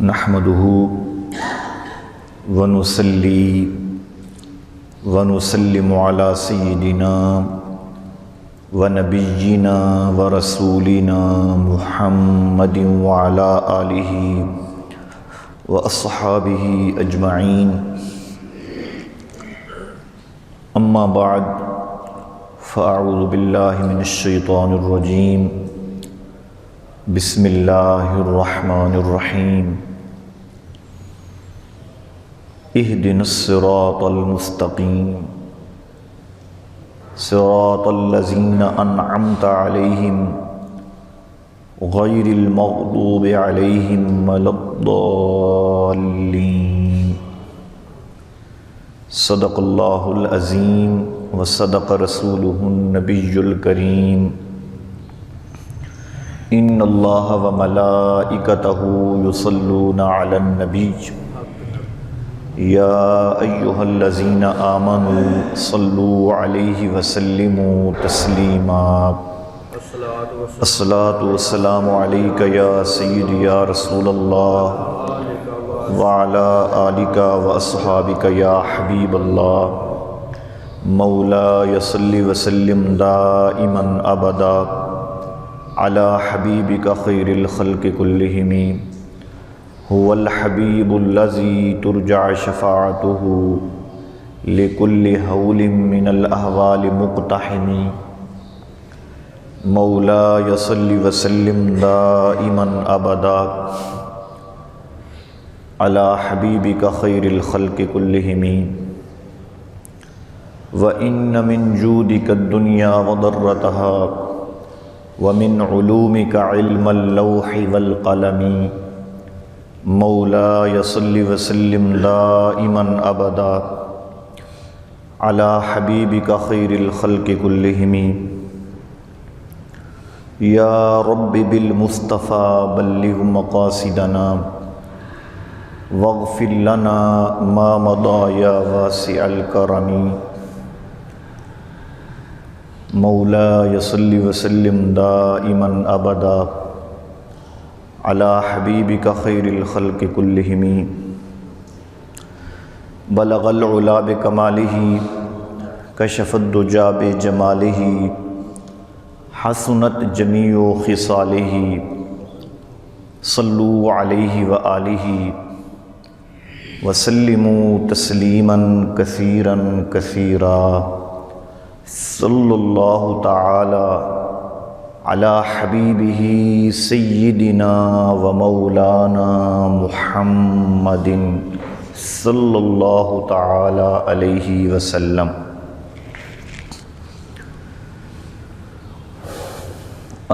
نحمده ونصلي ونسلم على سيدنا ونبينا ورسولنا محمد وعلى آله وأصحابه أجمعين. أما بعد فأعوذ بالله من الشيطان الرجيم. بسم الله الرحمن الرحيم. اهدنا الصراط المستقيم صراط الذين أنعمت عليهم غير المغضوب عليهم ولا الضالين. صدق الله العظيم وصدق رسوله النبي الكريم. ان اللہ وملائکتہ یصلون علی النبی یا ایہا الذین آمنوا صلوا علیہ وسلموا تسلیما. الصلاۃ والسلام علیک یا سیدی یا رسول اللہ وعلی آلک واصحابک یا حبیب اللہ. مولاي صل وسلم دائما ابدا على حبيبك خير الخلق كلهم. هو الحبيب الذي ترجع شفاعته لكل هول من الأهوال مقتحم. مولاي صل وسلم دائما أبدا على حبيبك خير الخلق كلهم. وإن من جودك الدنيا وضرتها ومن علومك علم اللوح والقلم. مولاي صل وسلم دائما أبدا على حبيبك خير الخلق كلهم. يا رب بالمصطفى بلغ مقاصدنا واغفر لنا ما مضى يا واسع الكرم. مولاي صل وسلم دائما ابدا على حبيبك خير الخلق كلهم. بلغ العلا بكماله كشف الدجى بجماله حسنت جميع خصاله. صلوا عليه وآله وسلموا تسليما كثيرا كثيرا. صلی اللہ تعالی علی حبیبہ سیدنا و مولانا محمد صلی اللہ تعالی علیہ وسلم.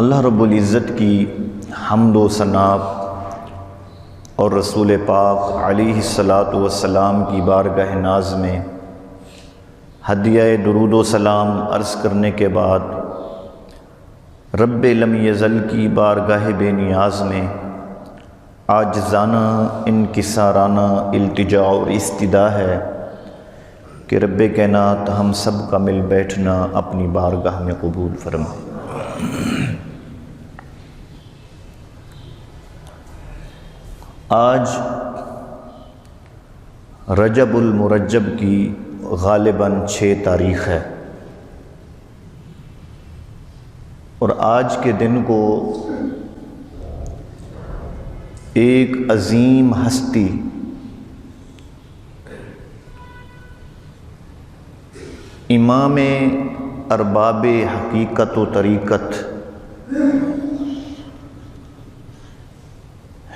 اللہ رب العزت کی حمد و ثنا اور رسول پاک علیہ الصلاۃ والسلام کی بارگاہ ناز میں ہدیہ درود و سلام عرض کرنے کے بعد رب لم یزل کی بارگاہ بے نیاز میں عاجزانہ انکسارانہ التجا اور استدعا ہے کہ رب کائنات ہم سب کا مل بیٹھنا اپنی بارگاہ میں قبول فرمائے. آج رجب المرجب کی غالباً 6 تاریخ ہے اور آج کے دن کو ایک عظیم ہستی امام ارباب حقیقت و طریقت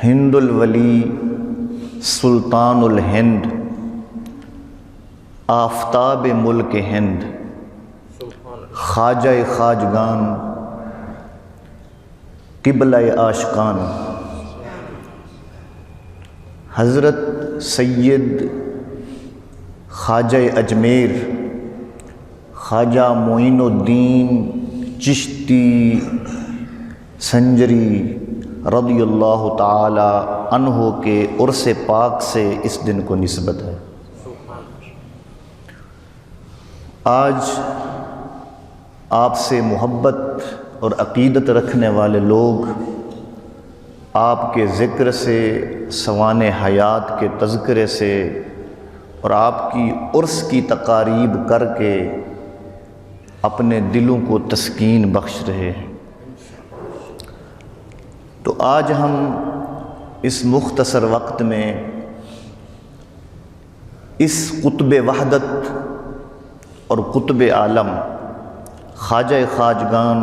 ہند الولی سلطان الہند آفتاب ملک ہند خواجہ خواجگان قبلہ عاشقان حضرت سید خواجہ اجمیر خواجہ معین الدین چشتی سنجری رضی اللہ تعالی عنہ کے عرس پاک سے اس دن کو نسبت ہے۔ آج آپ سے محبت اور عقیدت رکھنے والے لوگ آپ کے ذکر سے، سوانح حیات کے تذکرے سے اور آپ کی عرس کی تقاریب کر کے اپنے دلوں کو تسکین بخش رہے ہیں۔ تو آج ہم اس مختصر وقت میں اس قطب وحدت اور قطب عالم خواجہ خواجگان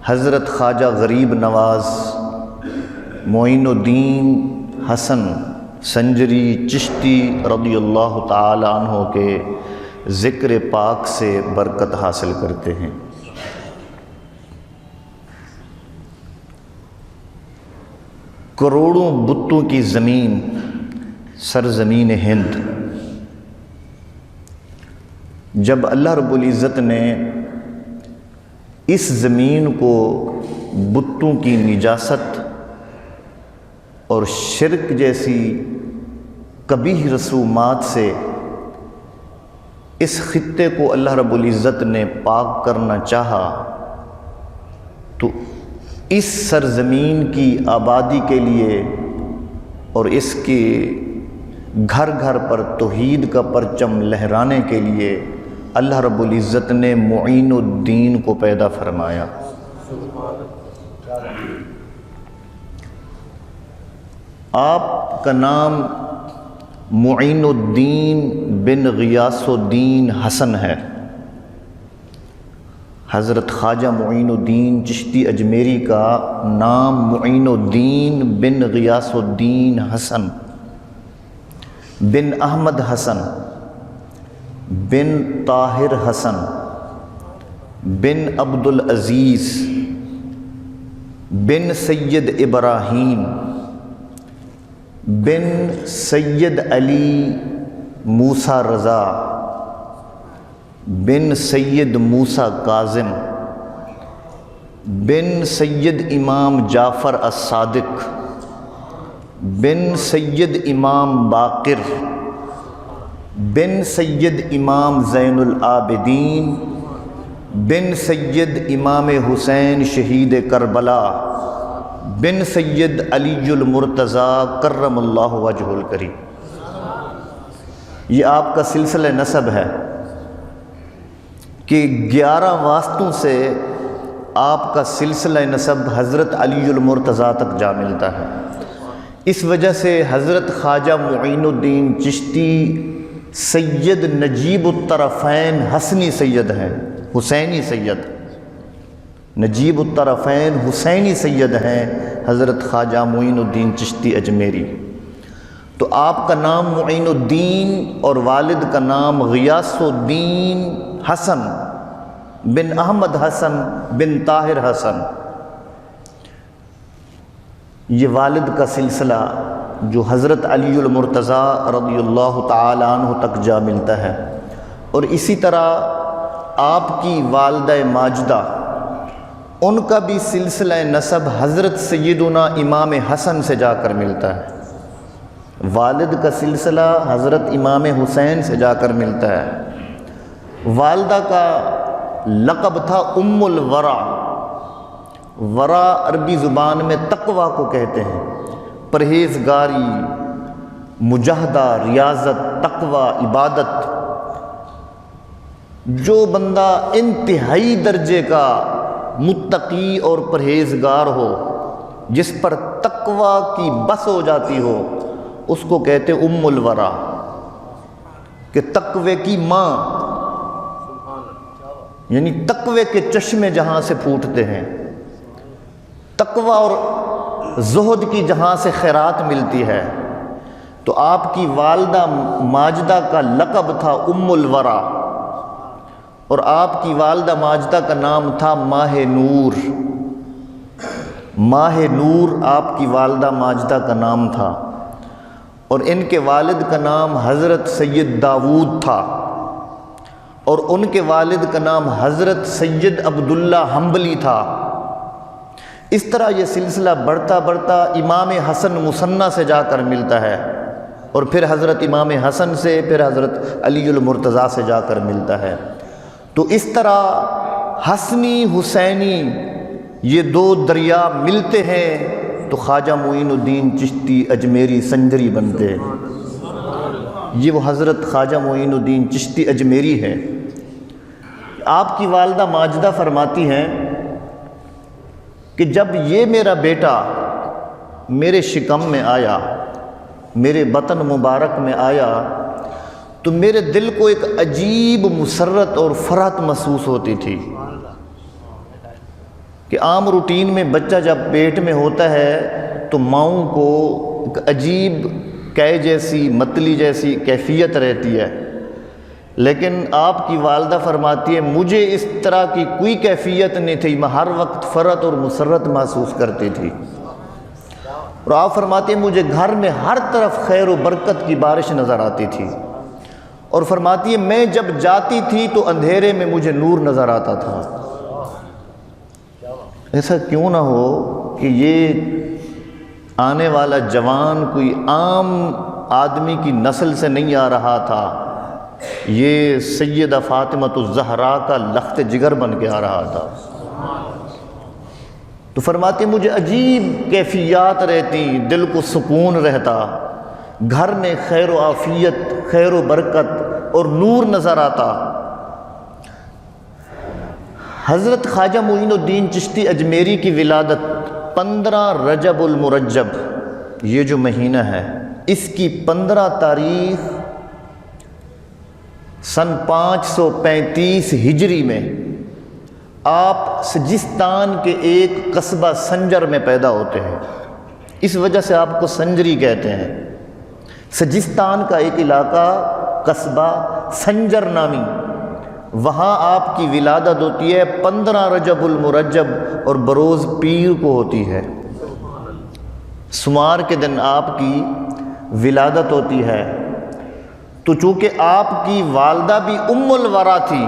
حضرت خواجہ غریب نواز معین الدین حسن سنجری چشتی رضی اللہ تعالی عنہ کے ذکر پاک سے برکت حاصل کرتے ہیں۔ کروڑوں بتوں کی زمین سرزمین ہند، جب اللہ رب العزت نے اس زمین کو بتوں کی نجاست اور شرک جیسی قبیح رسومات سے اس خطے کو اللہ رب العزت نے پاک کرنا چاہا، تو اس سرزمین کی آبادی کے لیے اور اس کے گھر گھر پر توحید کا پرچم لہرانے کے لیے اللہ رب العزت نے معین الدین کو پیدا فرمایا۔ آپ کا نام معین الدین بن غیاث الدین حسن ہے۔ حضرت خواجہ معین الدین چشتی اجمیری کا نام معین الدین بن غیاث الدین حسن بن احمد حسن بن طاہر حسن بن عبد العزیز بن سید ابراہیم بن سید علی موسیٰ رضا بن سید موسیٰ کاظم بن سید امام جعفر الصادق بن سید امام باقر بن سید امام زین العابدین بن سید امام حسین شہید کربلا بن سید علی المرتضیٰ کرم اللہ وجہ الکریم۔ یہ آپ کا سلسلہ نسب ہے کہ 11 واسطوں سے آپ کا سلسلہ نسب حضرت علی المرتضیٰ تک جا ملتا ہے۔ اس وجہ سے حضرت خواجہ معین الدین چشتی سید نجیب الطرفین حسنی سید ہیں، حسینی سید، نجیب الطرفین حسینی سید ہیں حضرت خواجہ معین الدین چشتی اجمیری۔ تو آپ کا نام معین الدین اور والد کا نام غیاث الدین حسن بن احمد حسن بن طاہر حسن، یہ والد کا سلسلہ جو حضرت علی المرتضیٰ رضی اللہ تعالی عنہ تک جا ملتا ہے۔ اور اسی طرح آپ کی والدہ ماجدہ، ان کا بھی سلسلہ نسب حضرت سیدنا امام حسن سے جا کر ملتا ہے۔ والد کا سلسلہ حضرت امام حسین سے جا کر ملتا ہے۔ والدہ کا لقب تھا ام الورع۔ ورع عربی زبان میں تقویٰ کو کہتے ہیں، پرہیزگاری، مجاہدہ، ریاضت، تقویٰ، عبادت۔ جو بندہ انتہائی درجے کا متقی اور پرہیزگار ہو، جس پر تقویٰ کی بس ہو جاتی ہو، اس کو کہتے ام الورع، کہ تقوی کی ماں، یعنی تقوی کے چشمے جہاں سے پھوٹتے ہیں، تقوی اور زہد کی جہاں سے خیرات ملتی ہے۔ تو آپ کی والدہ ماجدہ کا لقب تھا ام الورع، اور آپ کی والدہ ماجدہ کا نام تھا ماہ نور۔ ماہ نور آپ کی والدہ ماجدہ کا نام تھا۔ اور ان کے والد کا نام حضرت سید داؤد تھا، اور ان کے والد کا نام حضرت سید عبداللہ حنبلی تھا۔ اس طرح یہ سلسلہ بڑھتا بڑھتا امام حسن مثنیٰ سے جا کر ملتا ہے، اور پھر حضرت امام حسن سے، پھر حضرت علی المرتضیٰ سے جا کر ملتا ہے۔ تو اس طرح حسنی حسینی یہ دو دریا ملتے ہیں تو خواجہ معین الدین چشتی اجمیری سنجری بنتے ہیں۔ یہ وہ حضرت خواجہ معین الدین چشتی اجمیری ہے۔ آپ کی والدہ ماجدہ فرماتی ہیں کہ جب یہ میرا بیٹا میرے شکم میں آیا، میرے بطن مبارک میں آیا، تو میرے دل کو ایک عجیب مسرت اور فرحت محسوس ہوتی تھی کہ عام روٹین میں بچہ جب پیٹ میں ہوتا ہے تو ماؤں کو ایک عجیب قے جیسی، متلی جیسی کیفیت رہتی ہے، لیکن آپ کی والدہ فرماتی ہے مجھے اس طرح کی کوئی کیفیت نہیں تھی، میں ہر وقت فرحت اور مسرت محسوس کرتی تھی۔ اور آپ فرماتی ہیں مجھے گھر میں ہر طرف خیر و برکت کی بارش نظر آتی تھی، اور فرماتی ہے میں جب جاتی تھی تو اندھیرے میں مجھے نور نظر آتا تھا۔ ایسا کیوں نہ ہو کہ یہ آنے والا جوان کوئی عام آدمی کی نسل سے نہیں آ رہا تھا، یہ سیدہ فاطمۃ الزہرا کا لخت جگر بن کے آ رہا تھا۔ تو فرماتے مجھے عجیب کیفیات رہتی، دل کو سکون رہتا، گھر میں خیر و عافیت، خیر و برکت اور نور نظر آتا۔ حضرت خواجہ معین الدین چشتی اجمیری کی ولادت 15 رجب المرجب، یہ جو مہینہ ہے، اس کی 15 تاریخ سن 535 ہجری میں آپ سجستان کے ایک قصبہ سنجر میں پیدا ہوتے ہیں۔ اس وجہ سے آپ کو سنجری کہتے ہیں۔ سجستان کا ایک علاقہ، قصبہ سنجر نامی، وہاں آپ کی ولادت ہوتی ہے 15 رجب المرجب، اور بروز پیر کو ہوتی ہے۔ سمار کے دن آپ کی ولادت ہوتی ہے۔ تو چونکہ آپ کی والدہ بھی ام الورا تھی،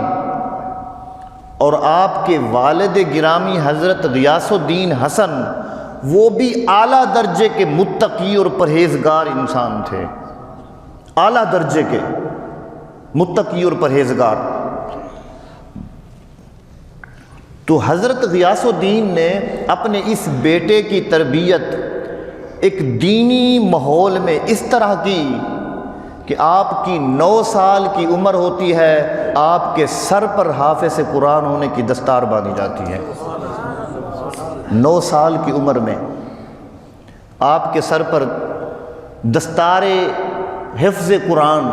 اور آپ کے والد گرامی حضرت غیاث الدین حسن وہ بھی اعلیٰ درجے کے متقی اور پرہیزگار انسان تھے، اعلیٰ درجے کے متقی اور پرہیزگار۔ تو حضرت غیاث الدین نے اپنے اس بیٹے کی تربیت ایک دینی ماحول میں اس طرح کی کہ آپ کی 9 سال کی عمر ہوتی ہے، آپ کے سر پر حافظ قرآن ہونے کی دستار باندھی جاتی ہے۔ 9 سال کی عمر میں آپ کے سر پر دستار حفظ قرآن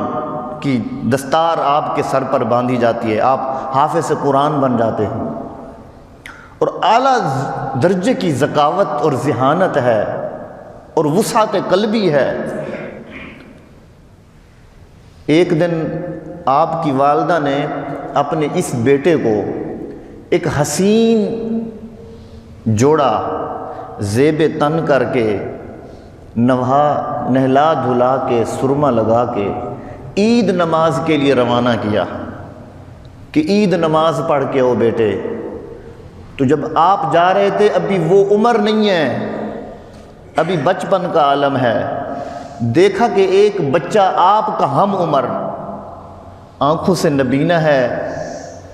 کی دستار آپ کے سر پر باندھی جاتی ہے، آپ حافظ قرآن بن جاتے ہیں، اور اعلیٰ درجے کی ذکاوت اور ذہانت ہے اور وسعت قلبی ہے۔ ایک دن آپ کی والدہ نے اپنے اس بیٹے کو ایک حسین جوڑا زیب تن کر کے، نہلا دھلا کے، سرما لگا کے عید نماز کے لیے روانہ کیا کہ عید نماز پڑھ کے او بیٹے۔ تو جب آپ جا رہے تھے ابھی وہ عمر نہیں ہے، ابھی بچپن کا عالم ہے، دیکھا کہ ایک بچہ آپ کا ہم عمر، آنکھوں سے نبینہ ہے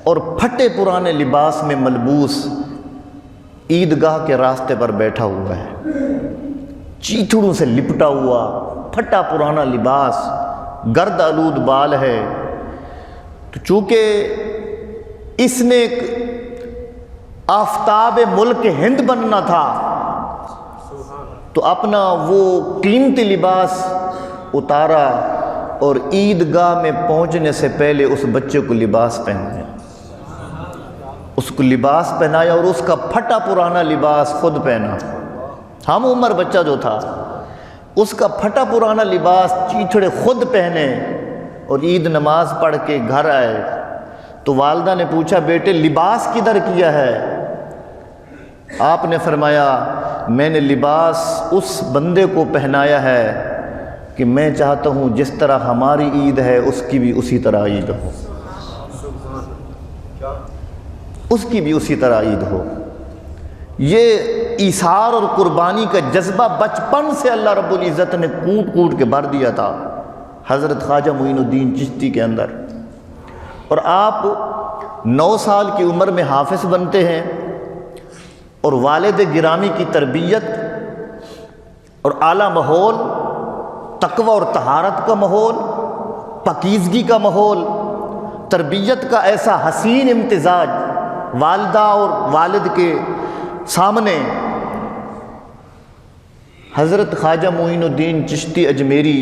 اور پھٹے پرانے لباس میں ملبوس عیدگاہ کے راستے پر بیٹھا ہوا ہے، چیتڑوں سے لپٹا ہوا، پھٹا پرانا لباس، گرد آلود بال ہے۔ تو چونکہ اس نے ایک آفتاب ملک ہند بننا تھا، تو اپنا وہ قیمتی لباس اتارا اور عیدگاہ میں پہنچنے سے پہلے اس بچے کو لباس پہنایا، اس کو لباس پہنایا اور اس کا پھٹا پرانا لباس خود پہنا۔ ہم عمر بچہ جو تھا اس کا پھٹا پرانا لباس چیتھڑے خود پہنے اور عید نماز پڑھ کے گھر آئے۔ تو والدہ نے پوچھا بیٹے لباس کدھر کیا ہے؟ آپ نے فرمایا میں نے لباس اس بندے کو پہنایا ہے کہ میں چاہتا ہوں جس طرح ہماری عید ہے اس کی بھی اسی طرح عید ہو، اس کی بھی اسی طرح عید ہو۔ یہ ایثار اور قربانی کا جذبہ بچپن سے اللہ رب العزت نے کوٹ کوٹ کے بھر دیا تھا حضرت خواجہ معین الدین چشتی کے اندر۔ اور آپ 9 سال کی عمر میں حافظ بنتے ہیں، اور والد گرامی کی تربیت اور اعلیٰ ماحول، تقوی اور طہارت کا ماحول، پاکیزگی کا ماحول، تربیت کا ایسا حسین امتزاج والدہ اور والد کے سامنے، حضرت خواجہ معین الدین چشتی اجمیری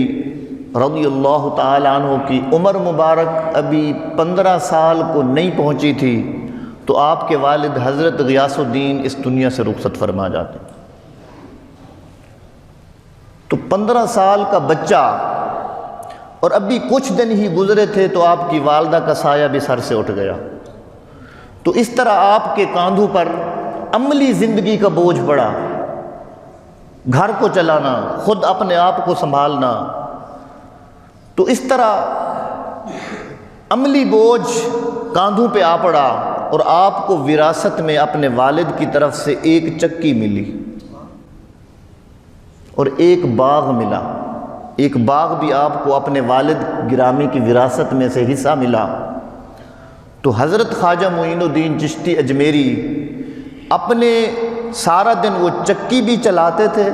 رضی اللہ تعالی عنہ کی عمر مبارک ابھی 15 سال کو نہیں پہنچی تھی تو آپ کے والد حضرت غیاث الدین اس دنیا سے رخصت فرما جاتے۔ تو 15 سال کا بچہ، اور ابھی کچھ دن ہی گزرے تھے تو آپ کی والدہ کا سایہ بھی سر سے اٹھ گیا۔ تو اس طرح آپ کے کاندھوں پر عملی زندگی کا بوجھ پڑا، گھر کو چلانا، خود اپنے آپ کو سنبھالنا۔ تو اس طرح عملی بوجھ کاندھوں پہ آ پڑا، اور آپ کو وراثت میں اپنے والد کی طرف سے ایک چکی ملی اور ایک باغ ملا۔ ایک باغ بھی آپ کو اپنے والد گرامی کی وراثت میں سے حصہ ملا۔ تو حضرت خواجہ معین الدین چشتی اجمیری اپنے سارا دن وہ چکی بھی چلاتے تھے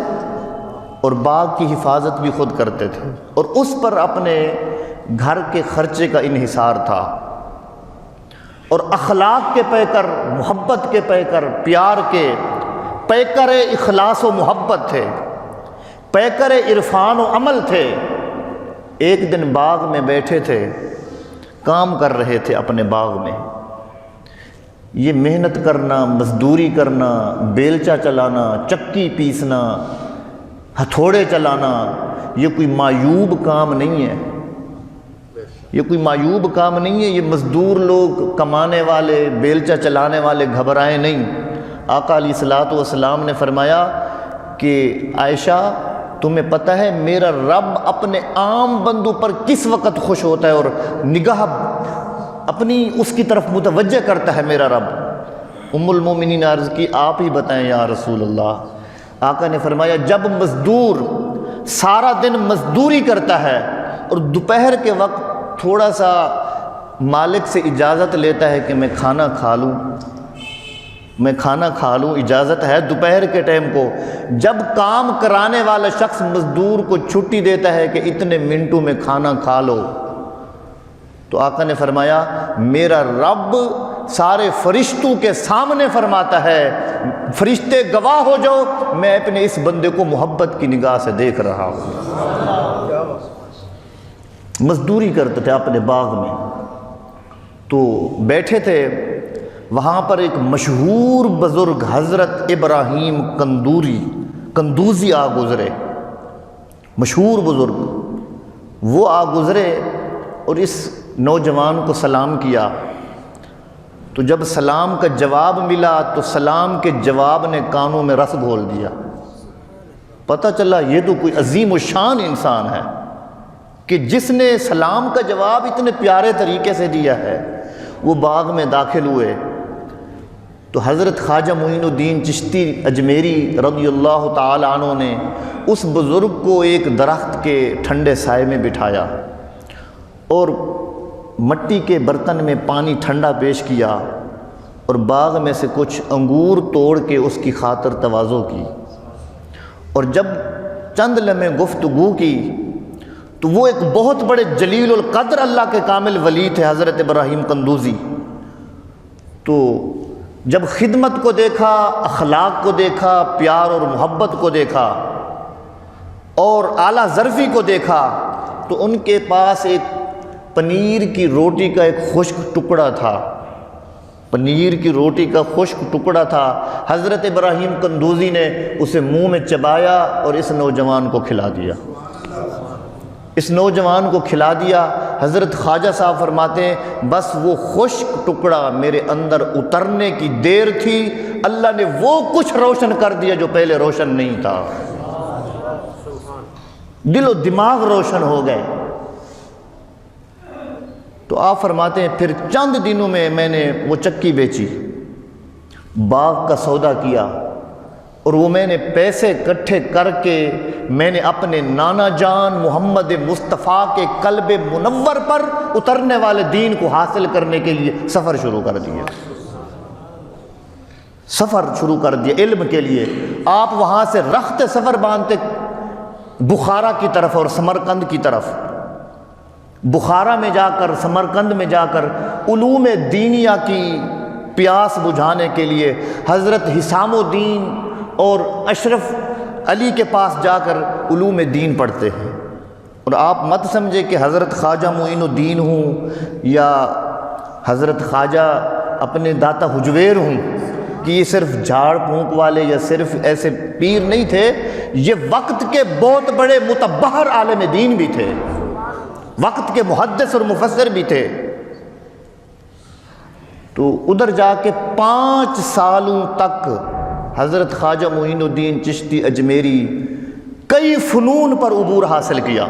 اور باغ کی حفاظت بھی خود کرتے تھے، اور اس پر اپنے گھر کے خرچے کا انحصار تھا۔ اور اخلاق کے پیکر، محبت کے پیکر، پیار کے پیکر اخلاص و محبت تھے، پیکر عرفان و عمل تھے۔ ایک دن باغ میں بیٹھے تھے، کام کر رہے تھے اپنے باغ میں۔ یہ محنت کرنا، مزدوری کرنا، بیلچا چلانا، چکی پیسنا، ہتھوڑے چلانا، یہ کوئی معیوب کام نہیں ہے، یہ کوئی معیوب کام نہیں ہے۔ یہ مزدور لوگ، کمانے والے، بیلچا چلانے والے گھبرائیں نہیں۔ آقا علیہ الصلوۃ والسلام نے فرمایا کہ عائشہ تمہیں پتہ ہے میرا رب اپنے عام بندوں پر کس وقت خوش ہوتا ہے اور نگاہ اپنی اس کی طرف متوجہ کرتا ہے میرا رب؟ ام المومنین عرض کی آپ ہی بتائیں یا رسول اللہ۔ آقا نے فرمایا جب مزدور سارا دن مزدوری کرتا ہے اور دوپہر کے وقت تھوڑا سا مالک سے اجازت لیتا ہے کہ میں کھانا کھا لوں، اجازت ہے دوپہر کے ٹائم کو، جب کام کرانے والا شخص مزدور کو چھٹی دیتا ہے کہ اتنے منٹوں میں کھانا کھا لو، تو آقا نے فرمایا میرا رب سارے فرشتوں کے سامنے فرماتا ہے فرشتے گواہ ہو جاؤ میں اپنے اس بندے کو محبت کی نگاہ سے دیکھ رہا ہوں۔ مزدوری کرتے تھے اپنے باغ میں، تو بیٹھے تھے، وہاں پر ایک مشہور بزرگ حضرت ابراہیم کندوزی آ گزرے، مشہور بزرگ، وہ آ گزرے اور اس نوجوان کو سلام کیا۔ تو جب سلام کا جواب ملا تو سلام کے جواب نے کانوں میں رس گھول دیا۔ پتہ چلا یہ تو کوئی عظیم الشان انسان ہے کہ جس نے سلام کا جواب اتنے پیارے طریقے سے دیا ہے۔ وہ باغ میں داخل ہوئے تو حضرت خواجہ معین الدین چشتی اجمیری رضی اللہ تعالی عنہ نے اس بزرگ کو ایک درخت کے ٹھنڈے سائے میں بٹھایا اور مٹی کے برتن میں پانی ٹھنڈا پیش کیا اور باغ میں سے کچھ انگور توڑ کے اس کی خاطر تواضع کی، اور جب چند لمحے گفتگو کی تو وہ ایک بہت بڑے جلیل القدر اللہ کے کامل ولی تھے حضرت ابراہیم کندوزی۔ تو جب خدمت کو دیکھا، اخلاق کو دیکھا، پیار اور محبت کو دیکھا اور اعلیٰ ظرفی کو دیکھا تو ان کے پاس ایک پنیر کی روٹی کا ایک خشک ٹکڑا تھا، پنیر کی روٹی کا خشک ٹکڑا تھا۔ حضرت ابراہیم کندوزی نے اسے منہ میں چبایا اور اس نوجوان کو کھلا دیا، اس نوجوان کو کھلا دیا۔ حضرت خواجہ صاحب فرماتے ہیں بس وہ خشک ٹکڑا میرے اندر اترنے کی دیر تھی، اللہ نے وہ کچھ روشن کر دیا جو پہلے روشن نہیں تھا۔ دل و دماغ روشن ہو گئے۔ تو آپ فرماتے ہیں پھر چند دنوں میں نے وہ چکی بیچی، باغ کا سودا کیا، اور وہ میں نے پیسے اکٹھے کر کے میں نے اپنے نانا جان محمد مصطفیٰ کے قلب منور پر اترنے والے دین کو حاصل کرنے کے لیے سفر شروع کر دیا۔ سفر شروع کر دیا علم کے لیے۔ آپ وہاں سے رخت سفر باندھتے بخارا کی طرف اور سمرقند کی طرف۔ بخارا میں جا کر، سمرقند میں جا کر علوم دینیہ کی پیاس بجھانے کے لیے حضرت حسام الدین اور اشرف علی کے پاس جا کر علوم دین پڑھتے ہیں۔ اور آپ مت سمجھے کہ حضرت خواجہ معین الدین ہوں یا حضرت خواجہ اپنے داتا حجویر ہوں کہ یہ صرف جھاڑ پھونک والے یا صرف ایسے پیر نہیں تھے، یہ وقت کے بہت بڑے متبحر عالم دین بھی تھے، وقت کے محدث اور مفسر بھی تھے۔ تو ادھر جا کے 5 سالوں تک حضرت خواجہ معین الدین چشتی اجمیری کئی فنون پر عبور حاصل کیا۔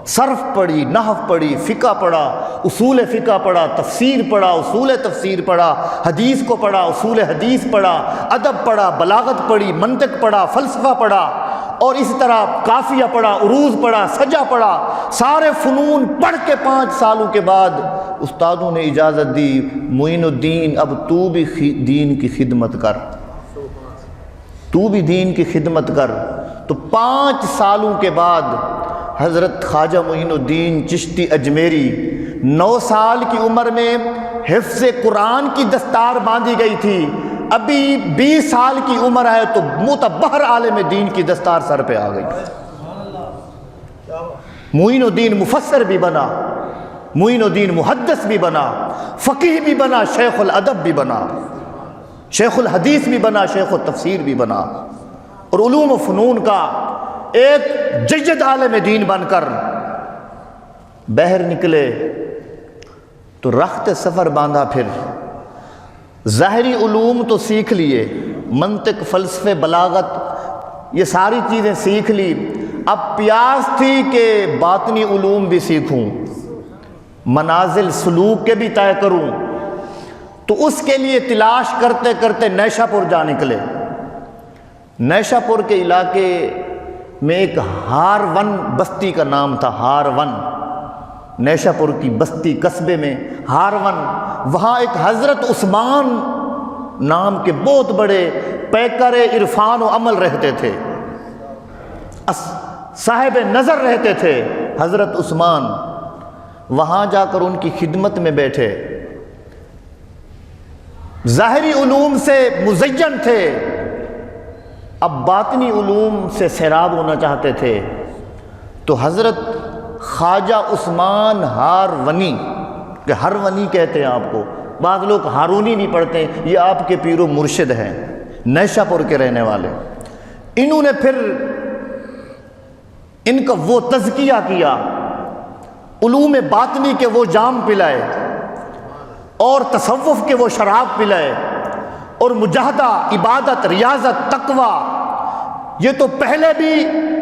صرف پڑھی، نحو پڑھی، فقہ پڑھا، اصول فقہ پڑھا، تفسیر پڑھا، اصول تفسیر پڑھا، حدیث کو پڑھا، اصول حدیث پڑھا، ادب پڑھا، بلاغت پڑھی، منطق پڑھا، فلسفہ پڑھا، اور اسی طرح کافیہ پڑھا، عروض پڑھا، سجع پڑھا۔ سارے فنون پڑھ کے 5 سالوں کے بعد استادوں نے اجازت دی، معین الدین اب تو بھی دین کی خدمت کر، تو بھی دین کی خدمت کر۔ تو 5 سالوں کے بعد حضرت خواجہ معین الدین چشتی اجمیری 9 سال کی عمر میں حفظ قرآن کی دستار باندھی گئی تھی، ابھی 20 سال کی عمر ہے تو متبحر عالم دین کی دستار سر پہ آ گئی۔ معین الدین مفسر بھی بنا، معین الدین محدث بھی بنا، فقیہ بھی بنا، شیخ الادب بھی بنا، شیخ الحدیث بھی بنا، شیخ التفسیر بھی بنا، اور علوم و فنون کا ایک جید عالم دین بن کر بہر نکلے۔ تو رخت سفر باندھا، پھر ظاہری علوم تو سیکھ لیے، منطق، فلسفے، بلاغت، یہ ساری چیزیں سیکھ لی۔ اب پیاس تھی کہ باطنی علوم بھی سیکھوں، منازل سلوک کے بھی طے کروں۔ تو اس کے لیے تلاش کرتے کرتے نیشا پور جا نکلے۔ نیشا پور کے علاقے میں ایک ہارون بستی کا نام تھا، ہارون، نیشا پور کی بستی قصبے میں ہارون، وہاں ایک حضرت عثمان نام کے بہت بڑے پیکر عرفان و عمل رہتے تھے، صاحب نظر رہتے تھے حضرت عثمان۔ وہاں جا کر ان کی خدمت میں بیٹھے، ظاہری علوم سے مزین تھے، اب باطنی علوم سے سیراب ہونا چاہتے تھے۔ تو حضرت خواجہ عثمان ہارونی، کہ ہرونی کہتے ہیں آپ کو، بعض لوگ ہارونی نہیں پڑھتے، یہ آپ کے پیر و مرشد ہیں، نیشا پور کے رہنے والے۔ انہوں نے پھر ان کا وہ تزکیہ کیا، علوم باطنی کے وہ جام پلائے اور تصوف کے وہ شراب پلائے، اور مجاہدہ، عبادت، ریاضت، تقوی، یہ تو پہلے بھی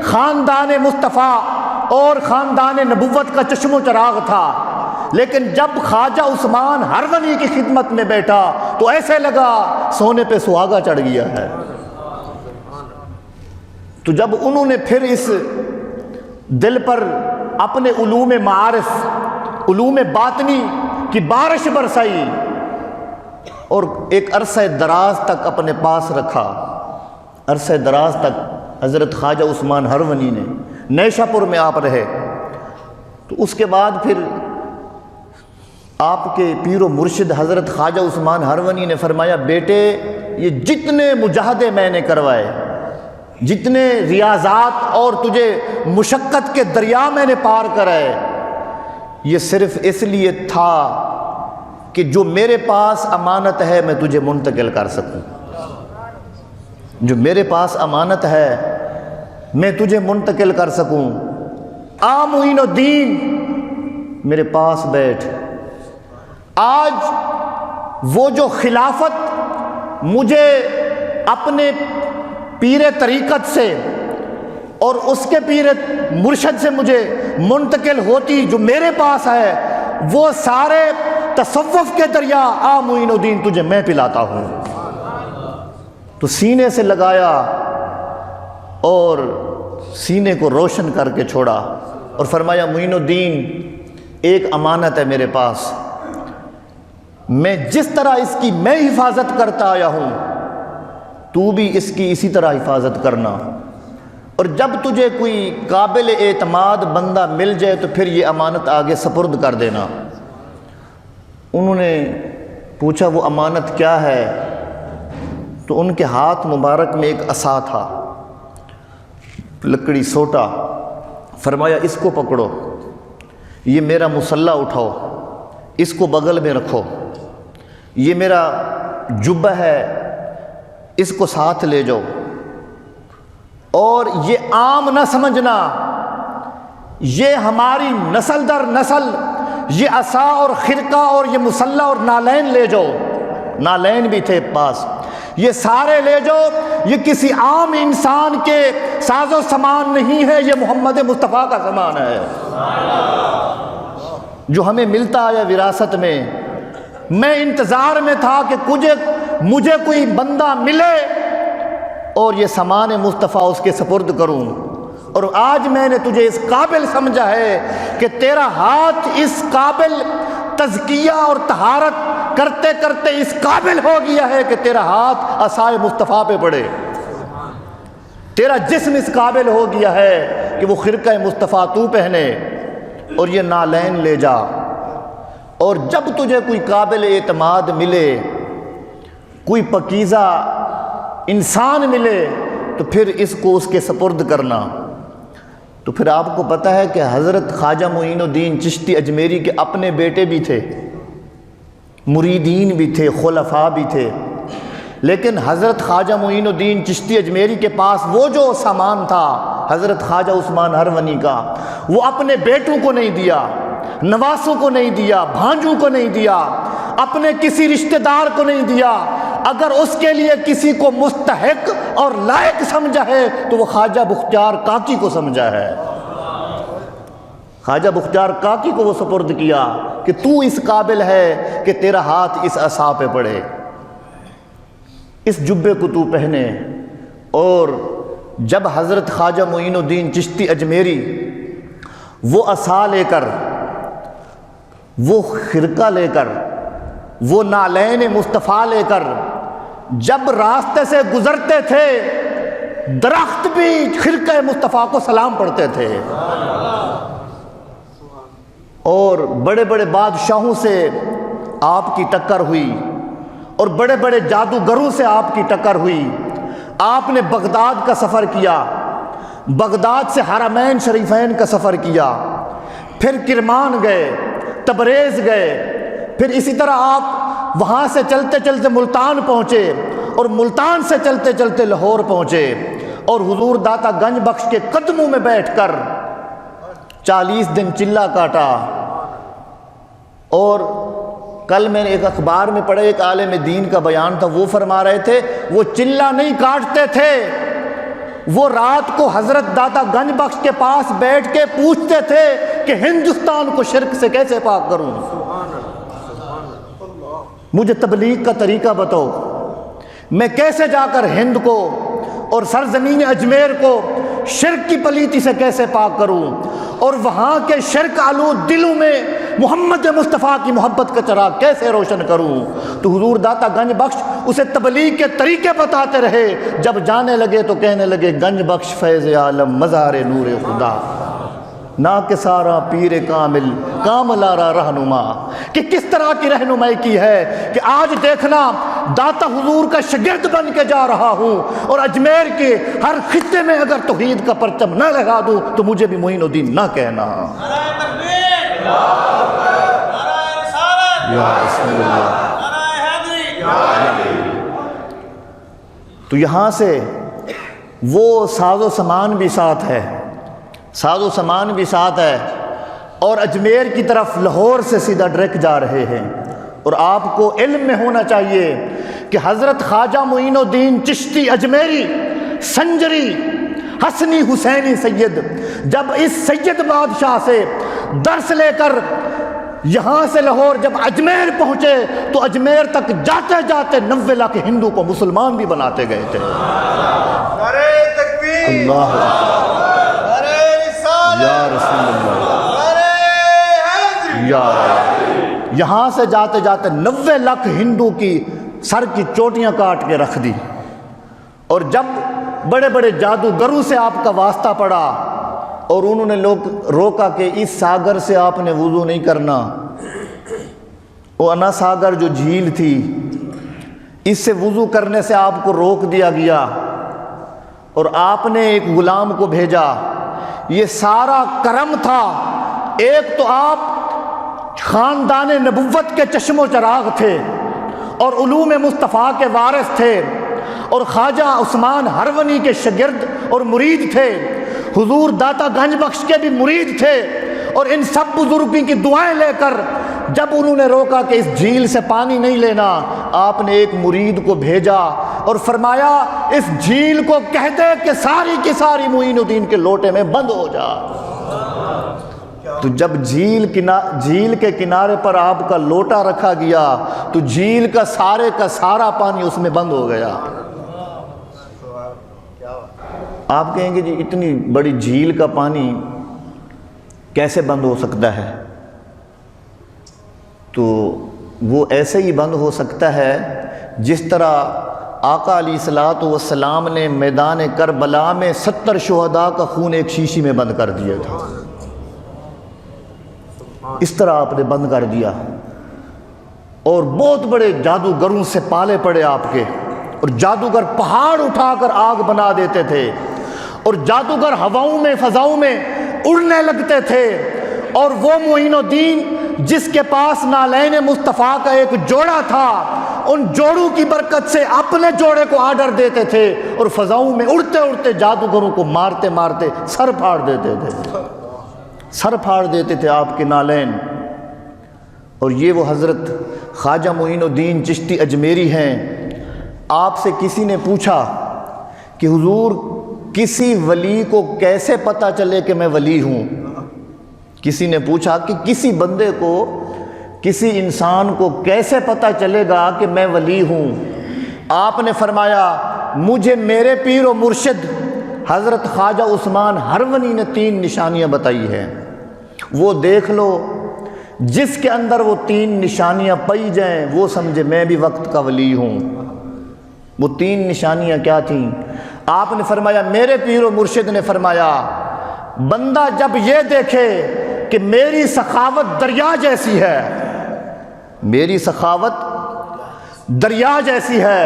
خاندان مصطفیٰ اور خاندان نبوت کا چشم و چراغ تھا، لیکن جب خواجہ عثمان ہرونی کی خدمت میں بیٹھا تو ایسے لگا سونے پہ سہاگا چڑھ گیا ہے۔ تو جب انہوں نے پھر اس دل پر اپنے علوم معارف، علوم باطنی کی بارش برسائی اور ایک عرصہ دراز تک اپنے پاس رکھا، عرصہ دراز تک حضرت خواجہ عثمان ہرونی نے نیشا پور میں آپ رہے۔ تو اس کے بعد پھر آپ کے پیر و مرشد حضرت خواجہ عثمان ہرونی نے فرمایا، بیٹے یہ جتنے مجاہدے میں نے کروائے، جتنے ریاضات اور تجھے مشقت کے دریا میں نے پار کرائے، یہ صرف اس لیے تھا کہ جو میرے پاس امانت ہے میں تجھے منتقل کر سکوں، جو میرے پاس امانت ہے میں تجھے منتقل کر سکوں۔ آ معین الدین میرے پاس بیٹھ۔ آج وہ جو خلافت مجھے اپنے پیر طریقت سے اور اس کے پیر مرشد سے مجھے منتقل ہوتی جو میرے پاس ہے، وہ سارے تصوف کے دریا آ معین الدین تجھے میں پلاتا ہوں۔ تو سینے سے لگایا اور سینے کو روشن کر کے چھوڑا اور فرمایا معین الدین ایک امانت ہے میرے پاس، میں جس طرح اس کی میں حفاظت کرتا آیا ہوں تو بھی اس کی اسی طرح حفاظت کرنا، اور جب تجھے کوئی قابل اعتماد بندہ مل جائے تو پھر یہ امانت آگے سپرد کر دینا۔ انہوں نے پوچھا وہ امانت کیا ہے؟ تو ان کے ہاتھ مبارک میں ایک عصا تھا، لکڑی سوٹا۔ فرمایا اس کو پکڑو، یہ میرا مصلح اٹھاؤ، اس کو بغل میں رکھو، یہ میرا جبہ ہے اس کو ساتھ لے جاؤ، اور یہ عام نہ سمجھنا، یہ ہماری نسل در نسل یہ عصا اور خرقہ اور یہ مصلح اور نالین لے جاؤ، نالین بھی تھے پاس، یہ سارے لے جاؤ، یہ کسی عام انسان کے ساز و سامان نہیں ہے، یہ محمد مصطفیٰ کا سامان ہے جو ہمیں ملتا ہے وراثت میں۔ میں انتظار میں تھا کہ مجھے کوئی بندہ ملے اور یہ سامان مصطفیٰ اس کے سپرد کروں، اور آج میں نے تجھے اس قابل سمجھا ہے کہ تیرا ہاتھ اس قابل تزکیہ اور طہارت کرتے کرتے اس قابل ہو گیا ہے کہ تیرا ہاتھ عصائے مصطفیٰ پہ پڑے، تیرا جسم اس قابل ہو گیا ہے کہ وہ خرقہ مصطفیٰ تو پہنے اور یہ نالین لے جا، اور جب تجھے کوئی قابل اعتماد ملے، کوئی پاکیزہ انسان ملے تو پھر اس کو اس کے سپرد کرنا۔ تو پھر آپ کو پتہ ہے کہ حضرت خواجہ معین الدین چشتی اجمیری کے اپنے بیٹے بھی تھے، مریدین بھی تھے، خلفاء بھی تھے، لیکن حضرت خواجہ معین الدین چشتی اجمیری کے پاس وہ جو سامان تھا حضرت خواجہ عثمان ہرونی کا، وہ اپنے بیٹوں کو نہیں دیا، نواسوں کو نہیں دیا، بھانجوں کو نہیں دیا، اپنے کسی رشتہ دار کو نہیں دیا۔ اگر اس کے لیے کسی کو مستحق اور لائق سمجھا ہے تو وہ خواجہ بختیار کاکی کو سمجھا ہے، خواجہ بختیار کاکی کو وہ سپرد کیا کہ تو اس قابل ہے کہ تیرا ہاتھ اس عصا پہ پڑے، اس جبے کو تو پہنے۔ اور جب حضرت خواجہ معین الدین چشتی اجمیری وہ عصا لے کر، وہ خرقہ لے کر، وہ نالین مصطفیٰ لے کر جب راستے سے گزرتے تھے، درخت بھی خرقہ مصطفیٰ کو سلام پڑھتے تھے، اور بڑے بڑے بادشاہوں سے آپ کی ٹکر ہوئی، اور بڑے بڑے جادوگروں سے آپ کی ٹکر ہوئی۔ آپ نے بغداد کا سفر کیا، بغداد سے حرمین شریفین کا سفر کیا، پھر کرمان گئے، تبریز گئے، پھر اسی طرح آپ وہاں سے چلتے چلتے ملتان پہنچے، اور ملتان سے چلتے چلتے لاہور پہنچے، اور حضور داتا گنج بخش کے قدموں میں بیٹھ کر 40 دن چلہ کاٹا۔ اور کل میں نے ایک اخبار میں پڑھا، ایک عالم دین کا بیان تھا، وہ فرما رہے تھے وہ چلہ نہیں کاٹتے تھے، وہ رات کو حضرت داتا گنج بخش کے پاس بیٹھ کے پوچھتے تھے کہ ہندوستان کو شرک سے کیسے پاک کروں، مجھے تبلیغ کا طریقہ بتاؤ، میں کیسے جا کر ہند کو اور سرزمین اجمیر کو شرک کی پلیتی سے کیسے پاک کروں، اور وہاں کے شرک آلود دلوں میں محمد مصطفیٰ کی محبت کا چراغ کیسے روشن کروں۔ تو حضور داتا گنج بخش اسے تبلیغ کے طریقے بتاتے رہے، جب جانے لگے تو کہنے لگے گنج بخش فیض عالم مزار نور خدا، نا کہ سارا پیر کامل کامل آرا رہنما، کہ کس طرح کی رہنمائی کی ہے کہ آج دیکھنا داتا حضور کا شاگرد بن کے جا رہا ہوں، اور اجمیر کے ہر خطے میں اگر توحید کا پرچم نہ لگا دوں تو مجھے بھی معین الدین نہ کہنا۔ تو یہاں سے وہ ساز و سامان بھی ساتھ ہے، ساز و سامان بھی ساتھ ہے، اور اجمیر کی طرف لاہور سے سیدھا ڈائریکٹ جا رہے ہیں۔ اور آپ کو علم میں ہونا چاہیے کہ حضرت خواجہ معین الدین چشتی اجمیری سنجری حسنی حسینی سید، جب اس سید بادشاہ سے درس لے کر یہاں سے لاہور جب اجمیر پہنچے تو اجمیر تک جاتے جاتے 90 لاکھ ہندو کو مسلمان بھی بناتے گئے تھے۔ نعرہ تکبیر، اللہ نعرہ رسالت، یا رسول اللہ، نعرہ حیدری، یا یہاں سے جاتے جاتے 90 لاکھ ہندو کی سر کی چوٹیاں کاٹ کے رکھ دی۔ اور جب بڑے بڑے جادوگروں سے آپ کا واسطہ پڑا اور انہوں نے لوگ روکا کہ اس ساگر سے آپ نے وضو نہیں کرنا، وہ انا ساگر جو جھیل تھی اس سے وضو کرنے سے آپ کو روک دیا گیا، اور آپ نے ایک غلام کو بھیجا۔ یہ سارا کرم تھا۔ ایک تو آپ خاندان نبوت کے چشم و چراغ تھے اور علوم مصطفیٰ کے وارث تھے، اور خواجہ عثمان ہرونی کے شاگرد اور مرید تھے، حضور داتا گنج بخش کے بھی مرید تھے، اور ان سب بزرگوں کی دعائیں لے کر جب انہوں نے روکا کہ اس جھیل سے پانی نہیں لینا، آپ نے ایک مرید کو بھیجا اور فرمایا اس جھیل کو کہہ دے کہ ساری کی ساری معین الدین کے لوٹے میں بند ہو جا۔ تو جب جھیل کے کنارے پر آپ کا لوٹا رکھا گیا تو جھیل کا سارا پانی اس میں بند ہو گیا۔ آپ کہیں گے جی اتنی بڑی جھیل کا پانی کیسے بند ہو سکتا ہے؟ تو وہ ایسے ہی بند ہو سکتا ہے جس طرح آقا علیہ الصلوۃ والسلام نے میدان کربلا میں 70 شہداء کا خون ایک شیشی میں بند کر دیا تھا، اس طرح آپ نے بند کر دیا۔ اور بہت بڑے جادوگروں سے پالے پڑے آپ کے، اور جادوگر پہاڑ اٹھا کر آگ بنا دیتے تھے، اور جادوگر ہواؤں میں فضاؤں میں اڑنے لگتے تھے، اور وہ معین الدین جس کے پاس نالین مصطفیٰ کا ایک جوڑا تھا، ان جوڑوں کی برکت سے اپنے جوڑے کو آرڈر دیتے تھے، اور فضاؤں میں اڑتے اڑتے جادوگروں کو مارتے مارتے سر پھاڑ دیتے تھے، سر پھاڑ دیتے تھے آپ کے نالین۔ اور یہ وہ حضرت خواجہ معین الدین چشتی اجمیری ہیں۔ آپ سے کسی نے پوچھا کہ حضور کسی ولی کو کیسے پتہ چلے کہ میں ولی ہوں؟ کسی نے پوچھا کہ کسی بندے کو، کسی انسان کو کیسے پتہ چلے گا کہ میں ولی ہوں؟ آپ نے فرمایا مجھے میرے پیر و مرشد حضرت خواجہ عثمان ہرونی نے 3 نشانیاں بتائی ہیں، وہ دیکھ لو، جس کے اندر وہ 3 نشانیاں پائی جائیں وہ سمجھے میں بھی وقت کا ولی ہوں۔ وہ 3 نشانیاں کیا تھیں؟ آپ نے فرمایا، میرے پیر و مرشد نے فرمایا بندہ جب یہ دیکھے کہ میری سخاوت دریا جیسی ہے، میری سخاوت دریا جیسی ہے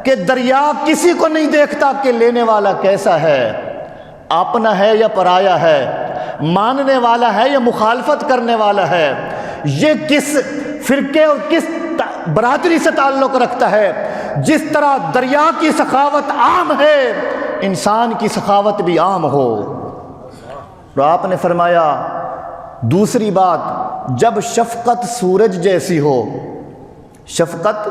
کہ دریا کسی کو نہیں دیکھتا کہ لینے والا کیسا ہے، اپنا ہے یا پرایا ہے، ماننے والا ہے یا مخالفت کرنے والا ہے، یہ کس فرقے اور کس برادری سے تعلق رکھتا ہے۔ جس طرح دریا کی سخاوت عام ہے، انسان کی سخاوت بھی عام ہو۔ تو آپ نے فرمایا دوسری بات، جب شفقت سورج جیسی ہو، شفقت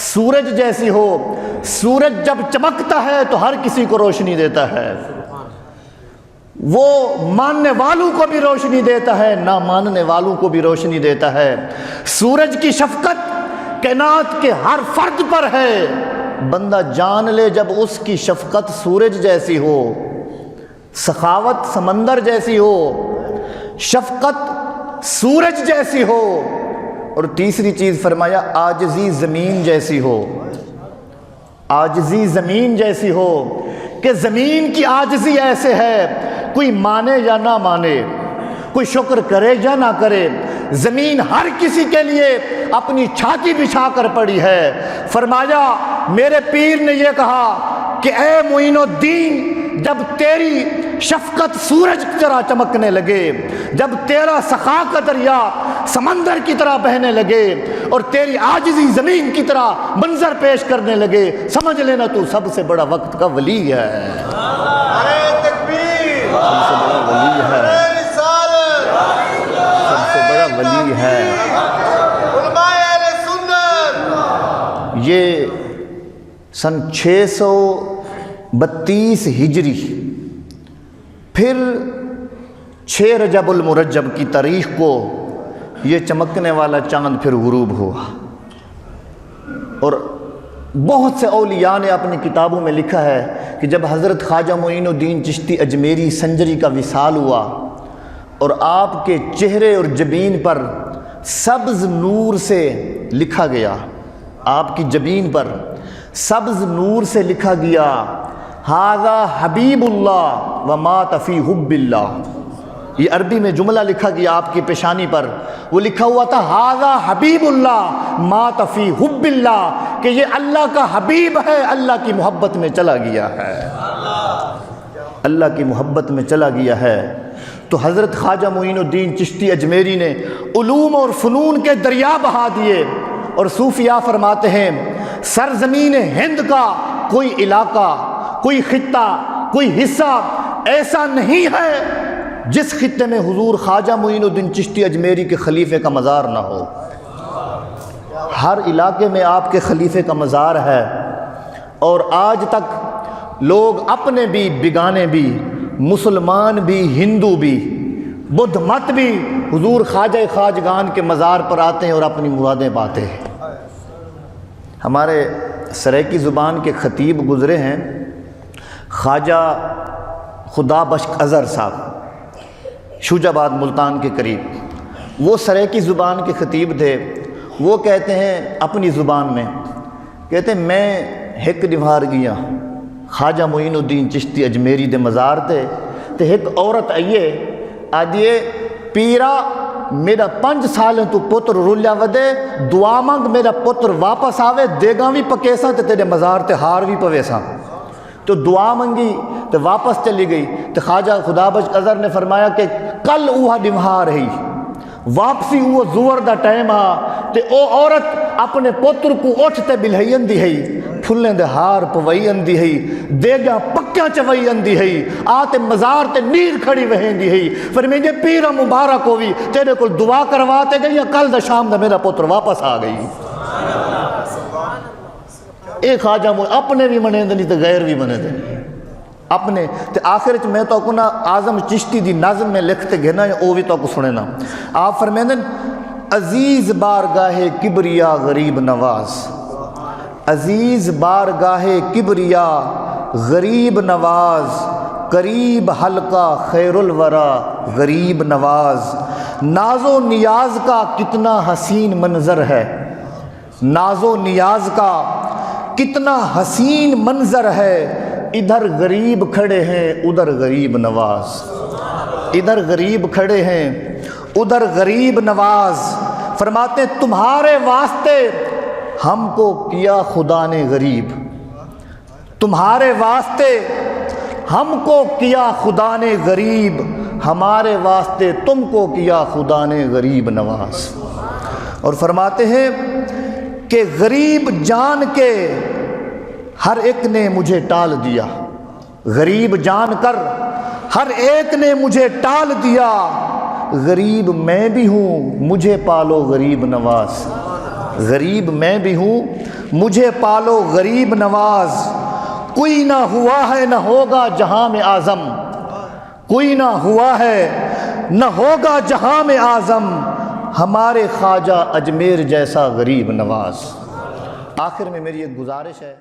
سورج جیسی ہو، سورج جب چمکتا ہے تو ہر کسی کو روشنی دیتا ہے، وہ ماننے والوں کو بھی روشنی دیتا ہے، نہ ماننے والوں کو بھی روشنی دیتا ہے۔ سورج کی شفقت کائنات کے ہر فرد پر ہے، بندہ جان لے جب اس کی شفقت سورج جیسی ہو، سخاوت سمندر جیسی ہو، شفقت سورج جیسی ہو، اور تیسری چیز فرمایا عاجزی زمین جیسی ہو، عاجزی زمین جیسی ہو، کہ زمین کی عاجزی ایسے ہے کوئی مانے یا نہ مانے، کوئی شکر کرے یا نہ کرے، زمین ہر کسی کے لیے اپنی چھاتی بچھا کر پڑی ہے۔ فرمایا میرے پیر نے یہ کہا کہ اے معین الدین، جب تیری شفقت سورج کی طرح چمکنے لگے، جب تیرا سخا کا دریا سمندر کی طرح بہنے لگے، اور تیری عاجزی زمین کی طرح منظر پیش کرنے لگے، سمجھ لینا تو سب سے بڑا وقت کا ولی ہے، نعرہ تکبیر، سب سے بڑا ولی ہے، نعرہ رسالت، سب سے بڑا ولی ہے۔ علماء اہل سنت۔ یہ سن 632 ہجری پھر 6 رجب المرجب کی تاریخ کو یہ چمکنے والا چاند پھر غروب ہوا، اور بہت سے اولیاء نے اپنی کتابوں میں لکھا ہے کہ جب حضرت خواجہ معین الدین چشتی اجمیری سنجری کا وصال ہوا اور آپ کے چہرے اور جبین پر سبز نور سے لکھا گیا، آپ کی جبین پر سبز نور سے لکھا گیا ھذا حبیب اللہ ومات فی حب اللہ، یہ عربی میں جملہ لکھا گیا آپ کی پیشانی پر، وہ لکھا ہوا تھا ھذا حبیب اللہ مات فی حب اللہ، کہ یہ اللہ کا حبیب ہے، اللہ کی محبت میں چلا گیا ہے، اللہ کی محبت میں چلا گیا ہے۔ تو حضرت خواجہ معین الدین چشتی اجمیری نے علوم اور فنون کے دریا بہا دیے، اور صوفیاء فرماتے ہیں سرزمین ہند کا کوئی علاقہ، کوئی خطہ، کوئی حصہ ایسا نہیں ہے جس خطے میں حضور خواجہ معین الدین چشتی اجمیری کے خلیفے کا مزار نہ ہو۔ ہر علاقے میں آپ کے خلیفے کا مزار ہے، اور آج تک لوگ اپنے بھی بیگانے بھی، مسلمان بھی ہندو بھی بدھ مت بھی حضور خواجہ خواجگان کے مزار پر آتے ہیں اور اپنی مرادیں پاتے ہیں۔ ہمارے سریکی زبان کے خطیب گزرے ہیں خواجہ خدا بخش اظہر صاحب، شوج آباد ملتان کے قریب، وہ سریکی زبان کے خطیب تھے۔ وہ کہتے ہیں اپنی زبان میں، کہتے ہیں میں ایک نوار گیا خواجہ معین الدین چشتی اجمیری دے مزار تے ایک عورت آئیے آدھیے پیرا میرا 5 سالیں تو پتر رولیا ودے، دعا منگ میرا پتر واپس آوے، دیگاں بھی پکیساں تے تیرے مزار تے ہار بھی پویساں۔ تو دعا منگی تو واپس چلی گئی، تو خواجہ خدا بخش اظہر نے فرمایا کہ کل اوہا نمہار رہی، واپسی وہ زور دا ٹائم آ تے او عورت اپنے پتر کو اٹھ تے بلہی اندی ہے، پھلیں دے ہار پوئی اندی ہے، دیگاں پکیاں چوئی اندی ہے، آتے مزار تے نیر کھڑی وہندی ہے، فرمیندے پیرا مبارک ہوئی تیرے کو دعا کرواتے گئی، کل دا شام دا میرا پتر واپس آ گئی۔ ایک خواجہ اپنے بھی منے دے نہیں تے غیر بھی منے دے اپنے تے آخر چ میں تو کنا اعظم چشتی دی نظم میں لکھتے گھنا او بھی تو کو سنے نا۔ آپ فرمیندن عزیز بارگاہ کبریا غریب نواز، عزیز بارگاہ کبریا غریب نواز، قریب حلقہ خیر الورا غریب نواز، ناز و نیاز کا کتنا حسین منظر ہے، ناز و نیاز کا کتنا حسین منظر ہے، ادھر غریب کھڑے ہیں ادھر غریب نواز، ادھر غریب کھڑے ہیں ادھر غریب نواز۔ فرماتے تمہارے واسطے ہم کو کیا خدا نے غریب، تمہارے واسطے ہم کو کیا خدا نے غریب، ہمارے واسطے تم کو کیا خدا نے غریب نواز۔ اور فرماتے ہیں کہ غریب جان کے ہر ایک نے مجھے ٹال دیا، غریب جان کر ہر ایک نے مجھے ٹال دیا، غریب میں بھی ہوں مجھے پالو غریب نواز، غریب میں بھی ہوں مجھے پالو غریب نواز۔ کوئی نہ ہوا ہے نہ ہوگا جہاں میں اعظم، کوئی نہ ہوا ہے نہ ہوگا جہاں میں اعظم، ہمارے خواجہ اجمیر جیسا غریب نواز۔ آخر میں میری ایک گزارش ہے،